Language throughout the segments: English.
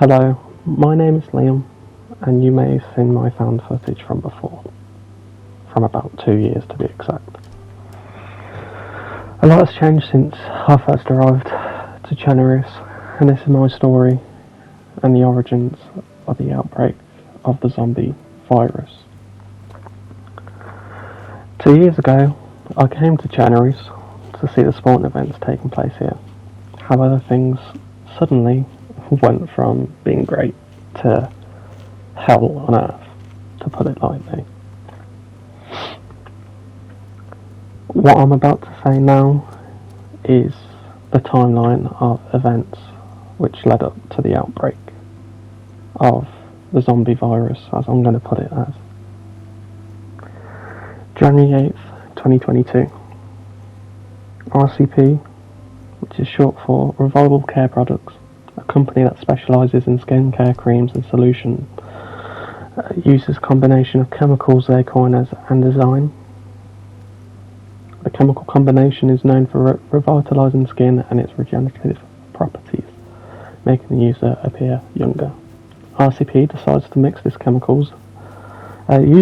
Hello, my name is Liam, and you may have seen my found footage from before, from about 2 years to be exact. A lot has changed since I first arrived to Chenaruas, and this is my story and the origins of the outbreak of the zombie virus. 2 years ago, I came to Chenaruas to see the sporting events taking place here. However, things suddenly went from being great to hell on earth, to put it lightly. What I'm about to say now is the timeline of events which led up to the outbreak of the zombie virus, as I'm going to put it as. January 8th, 2022. RCP, which is short for Revival Care Products, a company that specialises in skincare creams and solutions, uses a combination of chemicals they coin as Andesign. The chemical combination is known for revitalising skin and its regenerative properties, making the user appear younger. RCP decides to use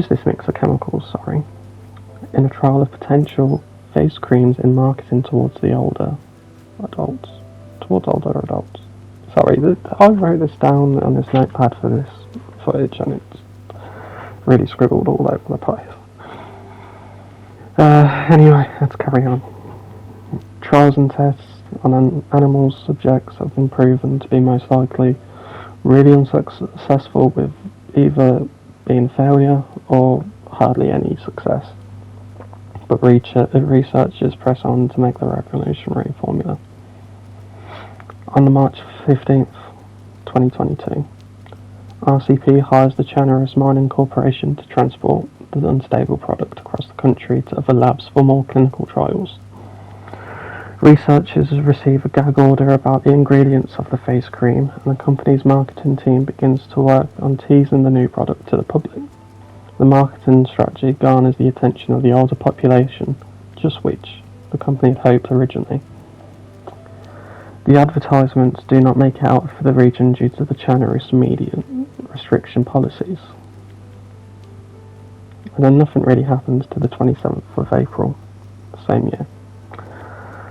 this mix of chemicals, in a trial of potential face creams in marketing towards older adults. I wrote this down on this notepad for this footage, and it's really scribbled all over the place. Anyway, let's carry on. Trials and tests on animal subjects have been proven to be most likely really unsuccessful, with either being failure or hardly any success. But researchers press on to make the revolutionary formula. On March 15th, 2022, RCP hires the Chenaruas Mining Corporation to transport the unstable product across the country to other labs for more clinical trials. Researchers receive a gag order about the ingredients of the face cream, and the company's marketing team begins to work on teasing the new product to the public. The marketing strategy garners the attention of the older population, just which the company had hoped originally. The advertisements do not make it out for the region due to the Chenaruas media restriction policies. And then nothing really happens to the 27th of April, the same year.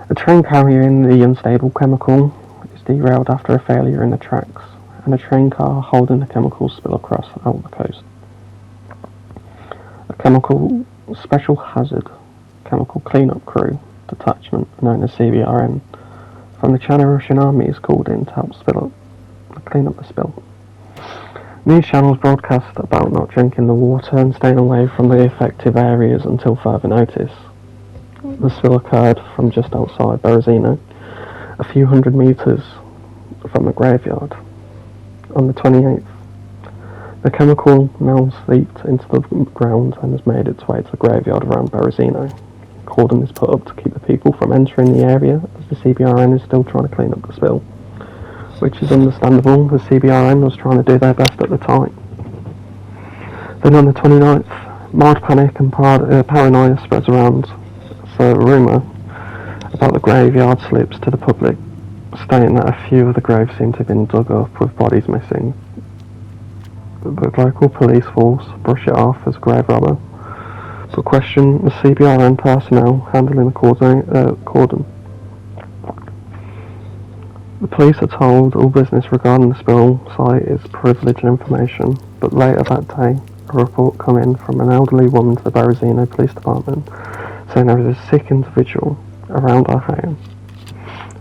A train carrying the unstable chemical is derailed after a failure in the tracks, and a train car holding the chemicals spill across out the coast. A chemical special hazard chemical cleanup crew detachment, known as CBRN, from the Chenaruas Army is called in to help clean up the spill. News channels broadcast about not drinking the water and staying away from the affected areas until further notice. The spill occurred from just outside Berezino, a few hundred metres from a graveyard. On the 28th, the chemical now seeped into the ground and has made its way to the graveyard around Berezino. Cordon is put up to keep the people from entering the area, as the CBRN is still trying to clean up the spill, which is understandable. The CBRN was trying to do their best at the time. Then on the 29th, mild panic and paranoia spreads around, so a rumour about the graveyard slips to the public, stating that a few of the graves seem to have been dug up with bodies missing. The local police force brush it off as a grave robber, but question the CBRN personnel handling the cordon. The police are told all business regarding the spill site is privileged information, but later that day, a report come in from an elderly woman to the Berezino Police Department saying there is a sick individual around her home.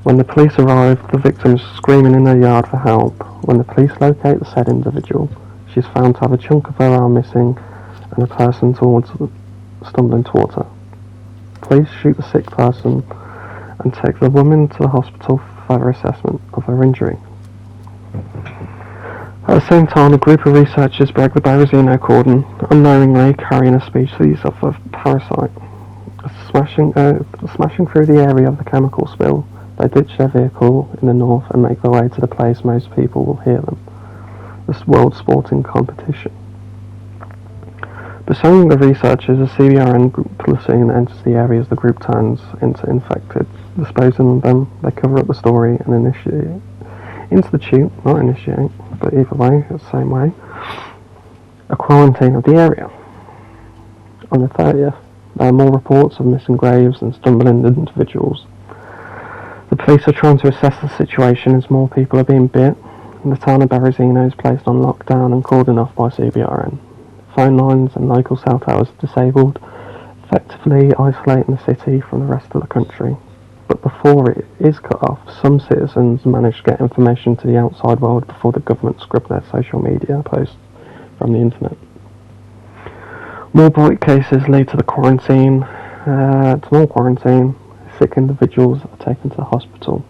When the police arrive, the victim is screaming in her yard for help. When the police locate the said individual, she is found to have a chunk of her arm missing and a person stumbling towards her. Police shoot the sick person and take the woman to the hospital for further assessment of her injury. At the same time, a group of researchers break the Berezino cordon, unknowingly carrying a species of a parasite. Smashing through the area of the chemical spill, they ditch their vehicle in the north and make their way to the place most people will hear them, the World Sporting Competition. Pursuing the researchers, a CBRN platoon enters the area as the group turns into infected. Disposing of them, they cover up the story and institute, not initiate, but either way, it's the same way, a quarantine of the area. On the 30th, there are more reports of missing graves and stumbling individuals. The police are trying to assess the situation as more people are being bit, and the town of Berezino is placed on lockdown and cordoned off by CBRN. Phone lines and local cell towers are disabled, effectively isolating the city from the rest of the country. But before it is cut off, some citizens manage to get information to the outside world before the government scrub their social media posts from the internet. More bright cases lead to the quarantine. To more quarantine, sick individuals are taken to the hospital.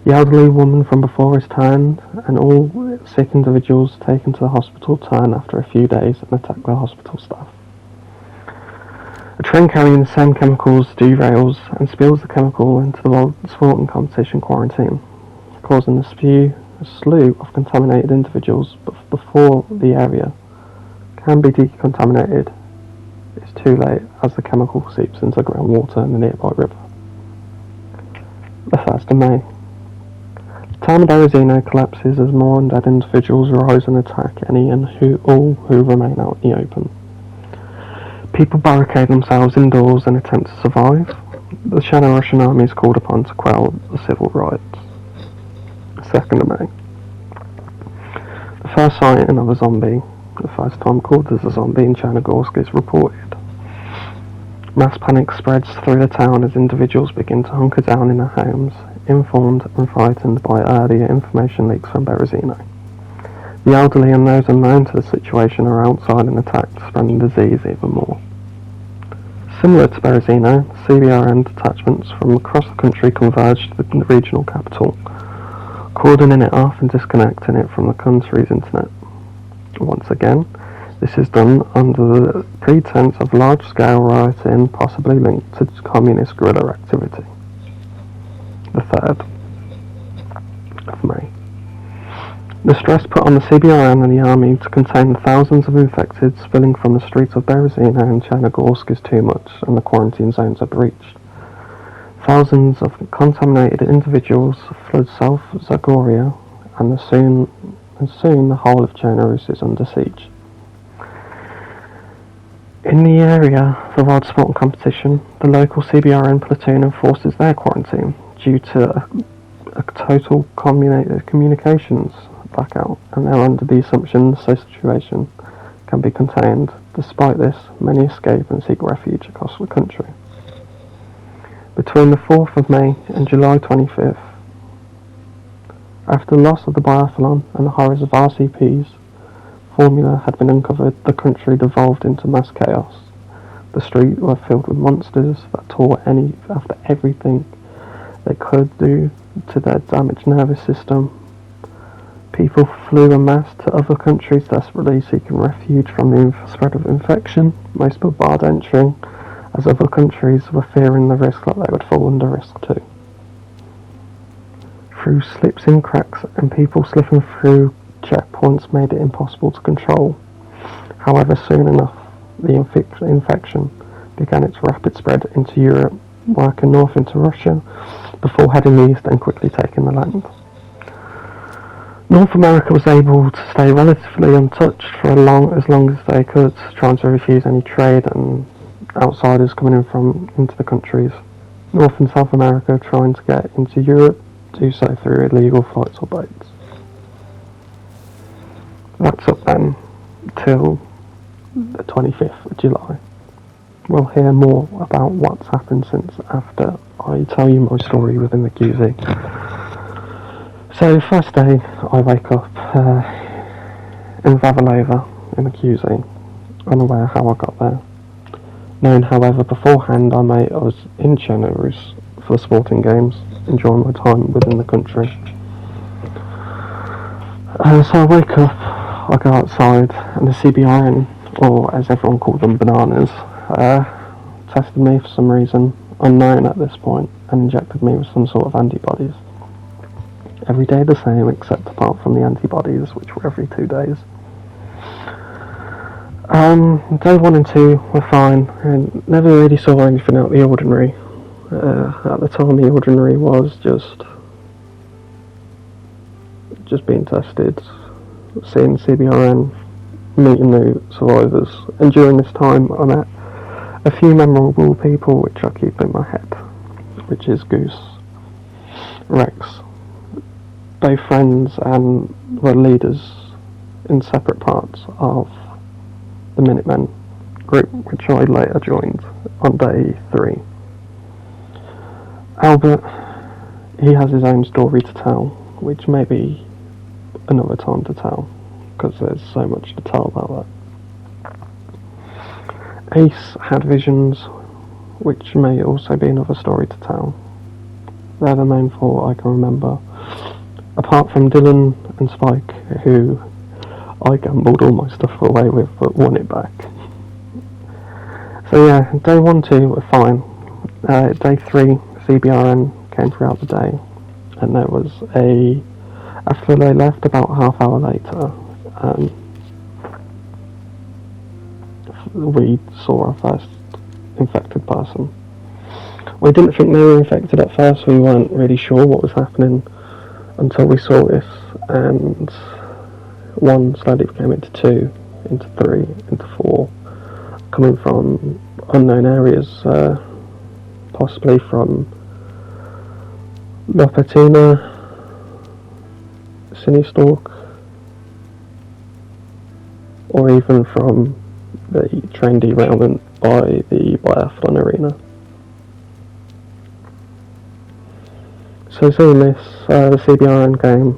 The elderly woman from before is turned, and all sick individuals taken to the hospital turn after a few days and attack the hospital staff. A train carrying the same chemicals derails and spills the chemical into the World Sporting Competition quarantine, causing a slew of contaminated individuals. But before the area can be decontaminated, it's too late as the chemical seeps into groundwater in the nearby river. The 1st of May. The town of Berezino collapses as more undead individuals rise and attack any and all who remain out in the open. People barricade themselves indoors and attempt to survive. The Chenaruas army is called upon to quell the civil riots. 2nd of May. The first sighting of a zombie, the first time called as a zombie in Chenaruas, is reported. Mass panic spreads through the town as individuals begin to hunker down in their homes, informed and frightened by earlier information leaks from Berezino. The elderly and those unknown to the situation are outside and attacked, spreading disease even more. Similar to Berezino, CBRN detachments from across the country converged to the regional capital, cordoning it off and disconnecting it from the country's internet. Once again, this is done under the pretense of large-scale rioting possibly linked to communist guerrilla activity. The 3rd of May. The stress put on the CBRN and the army to contain the thousands of infected spilling from the streets of Berezino and Chenaruas is too much, and the quarantine zones are breached. Thousands of contaminated individuals flood South Zagoria, and soon the whole of Chenaruas is under siege. In the area of the World Sporting Competition, the local CBRN platoon enforces their quarantine due to a total communications blackout, and they're under the assumption the situation can be contained. Despite this, many escape and seek refuge across the country. Between the 4th of May and July 25th, after the loss of the biathlon and the horrors of RCP's formula had been uncovered, the country devolved into mass chaos. The streets were filled with monsters that tore after everything they could do to their damaged nervous system. People flew en masse to other countries desperately seeking refuge from the spread of infection, most were barred entry, as other countries were fearing the risk that they would fall under risk too. Through slips and cracks and people slipping through checkpoints made it impossible to control. However, soon enough, the infection began its rapid spread into Europe, working north into Russia, before heading east and quickly taking the land. North America was able to stay relatively untouched for as long as they could, trying to refuse any trade and outsiders coming into the countries. North and South America trying to get into Europe, do so through illegal flights or boats. That's up then till the 25th of July. We'll hear more about what's happened since after I tell you my story within the QZ. So first day I wake up in Vavilova in the QZ, unaware how I got there. Knowing however beforehand I was in Chenaruas for sporting games, enjoying my time within the country. So I wake up, I go outside, and the CBRN, or as everyone called them, bananas, tested me for some reason, unknown at this point, and injected me with some sort of antibodies. Every day the same, except apart from the antibodies, which were every 2 days. Day 1 and 2 were fine, and never really saw anything out of the ordinary. At the time, the ordinary was just just being tested, seeing CBRN, meeting new survivors, and during this time I met a few memorable people which I keep in my head, which is Goose, Rex, both friends and were leaders in separate parts of the Minutemen group, which I later joined on day 3. Albert, he has his own story to tell, which may be another time to tell, because there's so much to tell about that. Ace had visions, which may also be another story to tell. They're the main 4 I can remember, apart from Dylan and Spike, who I gambled all my stuff away with but won it back. So yeah, day 1, 2 were fine. Day 3, CBRN came throughout the day, and there was after they left about a half hour later, we saw our first infected person. We didn't think they were infected at first, we weren't really sure what was happening until we saw this, and 1 slowly became into 2, into 3, into 4, coming from unknown areas, possibly from La Patina, Sinistalk, or even from the train derailment by the biathlon arena. So seeing this, the CBRN came,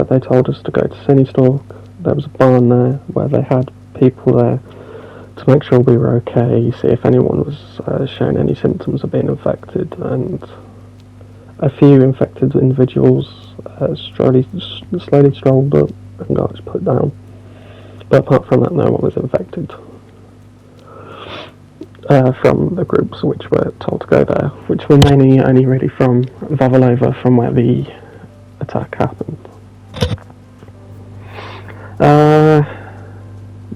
they told us to go to Sinistalk. There was a barn there where they had people there to make sure we were okay, see if anyone was showing any symptoms of being infected, and a few infected individuals slowly strolled up and got us put down. But apart from that, no one was infected from the groups which were told to go there, which were mainly only really from Vavilova, from where the attack happened.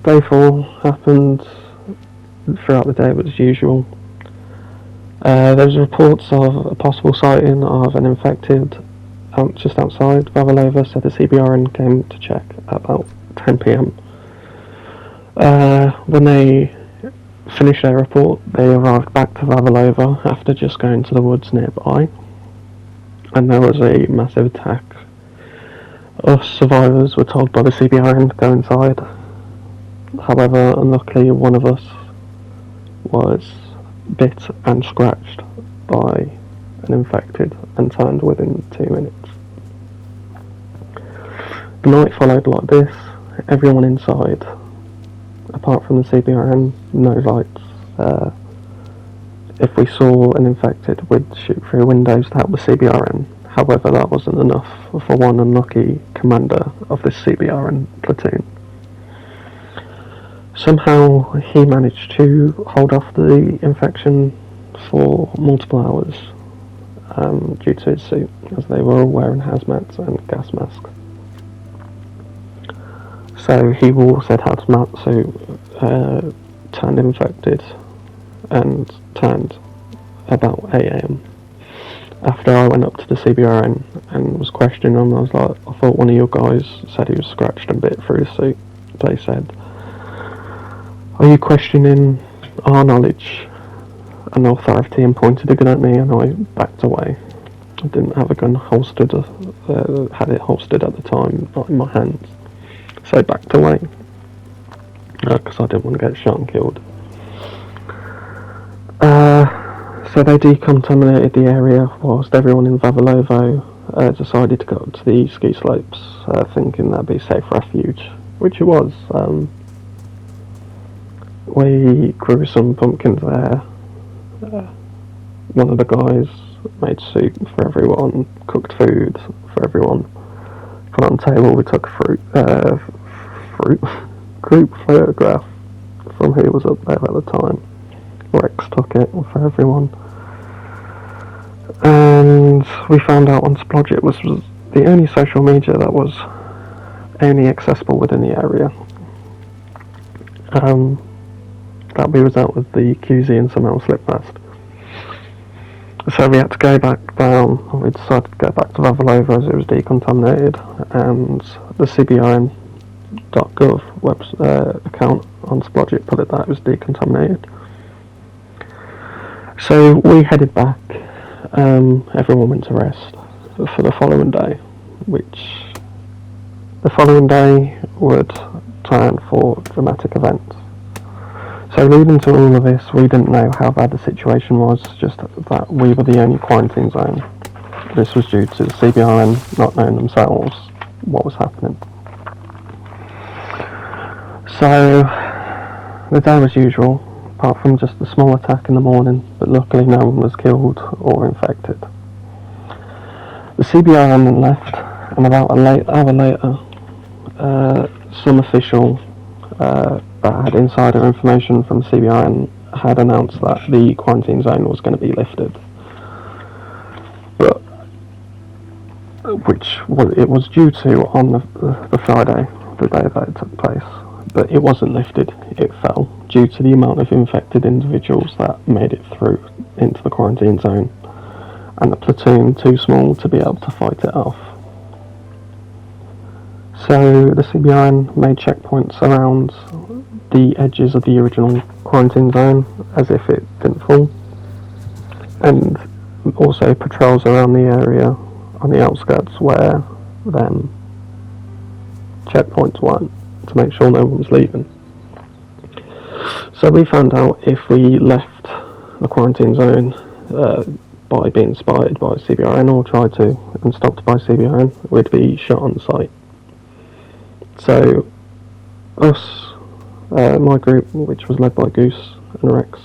Day 4 happened throughout the day as usual. There was reports of a possible sighting of an infected just outside Vavilova, so the CBRN came to check at about 10 PM. When they finished their report, they arrived back to Vavilova after just going to the woods nearby, and there was a massive attack. Us survivors were told by the CBRN to go inside. However, unluckily, one of us was bit and scratched by an infected and turned within 2 minutes. The night followed like this. Everyone inside, apart from the CBRN, no lights. If we saw an infected, we'd shoot through windows to help the CBRN. However, that wasn't enough for one unlucky commander of this CBRN platoon. Somehow he managed to hold off the infection for multiple hours due to his suit, as they were all wearing hazmats and gas masks. So he wore said hazmat suit, turned infected, and turned about 8 AM. After I went up to the CBRN and was questioning him, I was like, I thought one of your guys said he was scratched and bit through his suit. They said, are you questioning our knowledge and authority, and pointed a gun at me, and I backed away. I didn't have a gun holstered, had it holstered at the time, not in my hands. So I backed away, because I didn't want to get shot and killed. So they decontaminated the area whilst everyone in Vavilovo decided to go up to the ski slopes, thinking that'd be a safe refuge, which it was. We grew some pumpkins there. One of the guys made soup for everyone, cooked food for everyone. Put on the table, we took a group photograph from who was up there at the time. Rex took it for everyone. And we found out on Splodget was the only social media that was only accessible within the area. That we was out with the QZ and somehow slipped past. So we had to go back down. We decided to go back to Vavilova as it was decontaminated, and the CBRN.gov account on Splodget put it that it was decontaminated. So we headed back. Everyone went to rest for the following day, which the following day would turn for dramatic events. So leading to all of this, we didn't know how bad the situation was, just that we were the only quarantine zone. This was due to the CBRN not knowing themselves what was happening. So the day was usual, apart from just a small attack in the morning, but luckily no one was killed or infected. The CBRN then left, and about an hour later, some official that had insider information from CBRN had announced that the quarantine zone was going to be lifted, but it was due to on the Friday, the day that it took place, but it wasn't lifted. It fell due to the amount of infected individuals that made it through into the quarantine zone, and the platoon too small to be able to fight it off. So the CBRN made checkpoints around the edges of the original quarantine zone as if it didn't fall, and also patrols around the area on the outskirts where then checkpoints weren't, to make sure no one was leaving. So we found out if we left the quarantine zone by being spotted by CBRN or tried to and stopped by CBRN, we'd be shot on sight. So us, my group, which was led by Goose and Rex,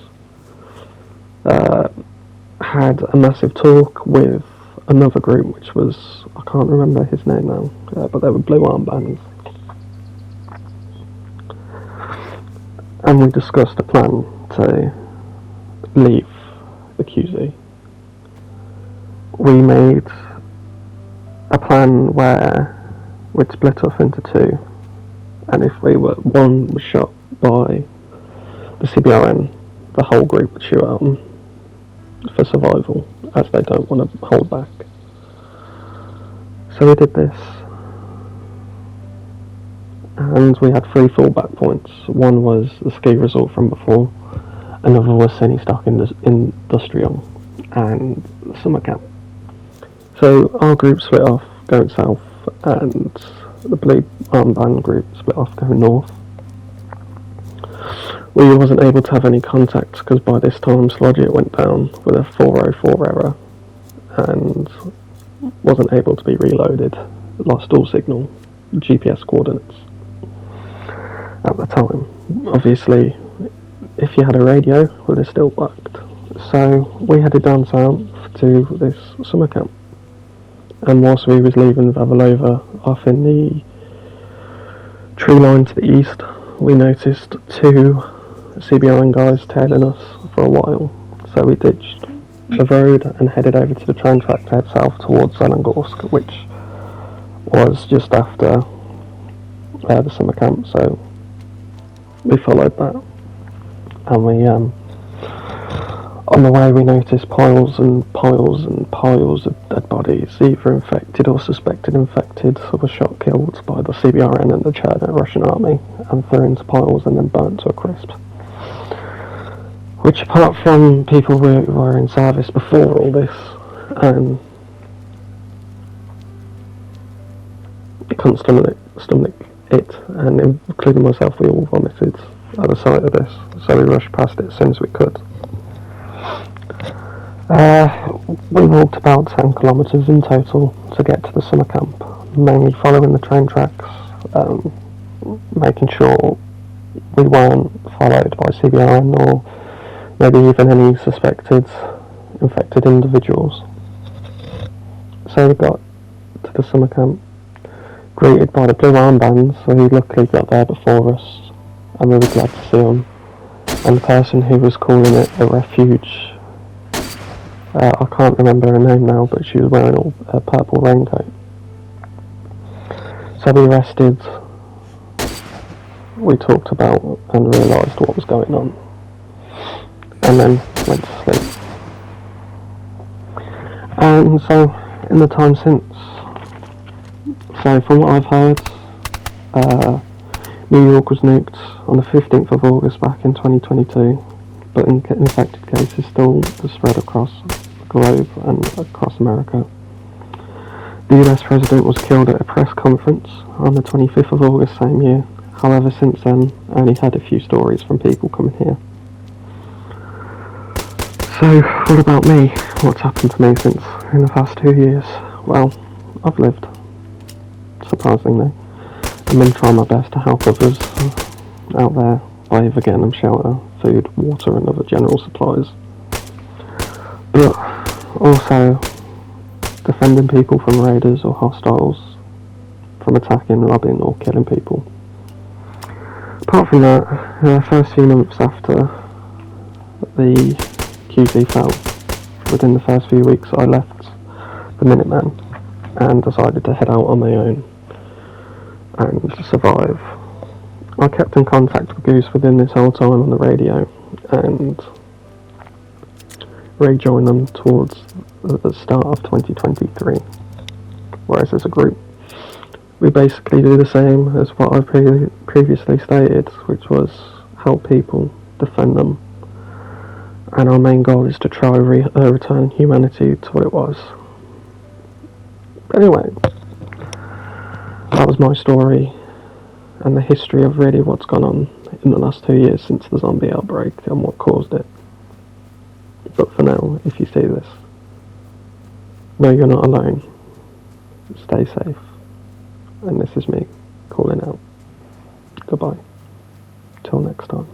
had a massive talk with another group, which was, I can't remember his name now, but they were blue armbands. And we discussed a plan to leave the QZ. We made a plan where we'd split off into two, and if one was shot by the CBRN, the whole group would shoot at them for survival, as they don't want to hold back. So we did this, and we had 3 fallback points. One was the ski resort from before, another was Cine Stock Industrial, and the summer camp. So our group split off going south, and the blue armband group split off going north. We wasn't able to have any contact because by this time Slodget went down with a 404 error and wasn't able to be reloaded, lost all signal, GPS coordinates at the time. Obviously, if you had a radio, it would have still worked. So we headed down south to this summer camp, and whilst we was leaving Vavilova off in the tree line to the east, we noticed 2 CBRN guys tailing us for a while. So we ditched the road and headed over to the train track to head south towards Zelengorsk, which was just after the summer camp. So we followed that, and we on the way we noticed piles and piles and piles of dead bodies, either infected or suspected infected, who were shot killed by the CBRN and the Russian army, and thrown into piles and then burnt to a crisp. Which, apart from people who were in service before all this, it couldn't stomach it, and including myself, we all vomited at the sight of this, so we rushed past it as soon as we could. We walked about 10 kilometres in total to get to the summer camp, mainly following the train tracks, making sure we weren't followed by CBRN or maybe even any suspected infected individuals. So we got to the summer camp, greeted by the blue armbands, so he luckily got there before us, and we were glad to see him. And the person who was calling it a refuge, I can't remember her name now, but she was wearing a purple raincoat. So we rested, we talked about and realised what was going on, and then went to sleep. And so, in the time since, so from what I've heard, New York was nuked on the 15th of August back in 2022, but infected cases still spread across the globe and across America. The US president was killed at a press conference on the 25th of August same year. However, since then, I only had a few stories from people coming here. So, what about me? What's happened to me since in the past 2 years? Well, I've lived, surprisingly. I've been trying my best to help others out there by either getting them shelter, food, water and other general supplies. But also defending people from raiders or hostiles from attacking, robbing or killing people. Apart from that, the first few months after the QZ fell, within the first few weeks I left the Minutemen and decided to head out on my own and survive. I kept in contact with Goose within this whole time on the radio and rejoined them towards the start of 2023. Whereas as a group, we basically do the same as what I previously stated, which was help people, defend them, and our main goal is to try return humanity to what it was. Anyway, that was my story and the history of really what's gone on in the last 2 years since the zombie outbreak and what caused it. But for now, if you see this, know you're not alone. Stay safe. And this is me calling out. Goodbye. Till next time.